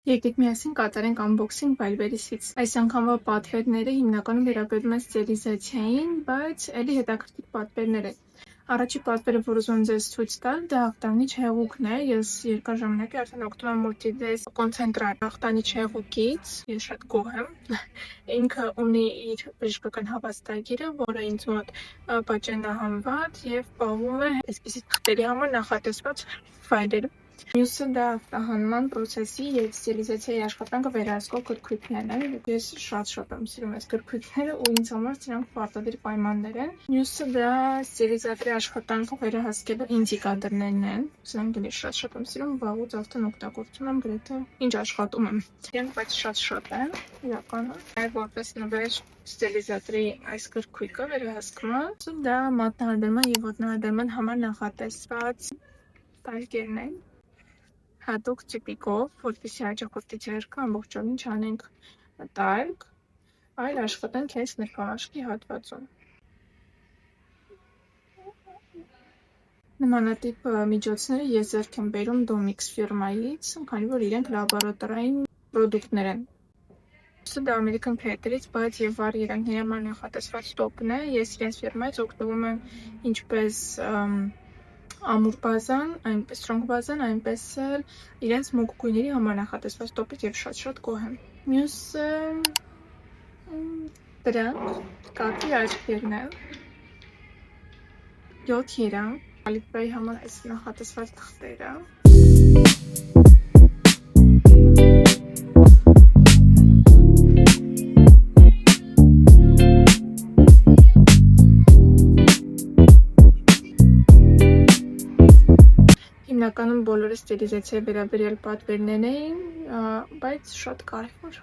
Եկեք միասին կատարենք unboxing Valverisից։ Այս անգամվա պատկերները հիմնականում վերաբերում են ստերիլիզացիային, բայց էլի հետաքրքիր պատկերներ են։ Առաջի պատկերը, որ ուզում եմ ձեզ ցույց տալ, դա ախտանիչ հեղուկն է։ Ես երկար ժամանակ է արդեն օգտվում եմ Multides կոնցենտրատ ախտանիչ հեղուկից։ Ես շատ գոհ եմ։ Ինքը ունի իր բժշկական հավաստագիրը, որը ինձ մոտ պատճենահանված եւ պահում է այսպիսի թղթերի համար նախատեսված ֆայլերը։ Մյուսը դա ախտահանման պրոցեսի եւ ստերիլիզացիայի աշխատանքը վերահսկող գրքույկներն են։ Ես շատ եմ սիրում այս գրքույկները ու ինձ համար սրանք պարտադիր պայմաններ են։ Մյուսը դա ստերիլիզատորի աշխատանքը վերահսկելու ինդիկատորներն են։ Սրանք էլ շատ եմ սիրում, վաղուց արդեն օգտագործում եմ գրեթե ինչ աշխատում եմ։ Իրանք բայց շատ են իրականում։ Այլ որպես նվեր ստերիլիզատորի այս գրքույկը վերահսկման, դա մատնահարդարման եւ ոտնահարդարման համար նախատեսված տալկերն են։ Հատուկ տիպիկով, որպեսզի հաճախորդի ձեռքը ամբողջովին չանենք տալք, այլ աշխատենք հենց նրբամաշկի հատվածում։ Նմանատիպ միջոցները ես ձեռք եմ բերում Domix ֆիրմայից, քանի որ իրենք լաբորատորային պրոդուկտներ են։ Սա դա American Theatre-ից, բայց եւ վառ երանգների համար նախատեսված տոպն է։ Ես իրենց ֆիրմայից օգտվում եմ ինչպես ամուր բազան, այնպես strong բազան, այնպես էլ իրենց մուգ գույների համար նախատեսված տոպից եւ շատ գոհ եմ։ Մյուսը դրանք կատի աչքերն են։ 7 երանգ, կալիբրայի համար այս նախատեսված թղթերը։ Հիմնականում բոլորը ստերիլիզացիայի վերաբերյալ պատվերներ էին, բայց շատ կարևոր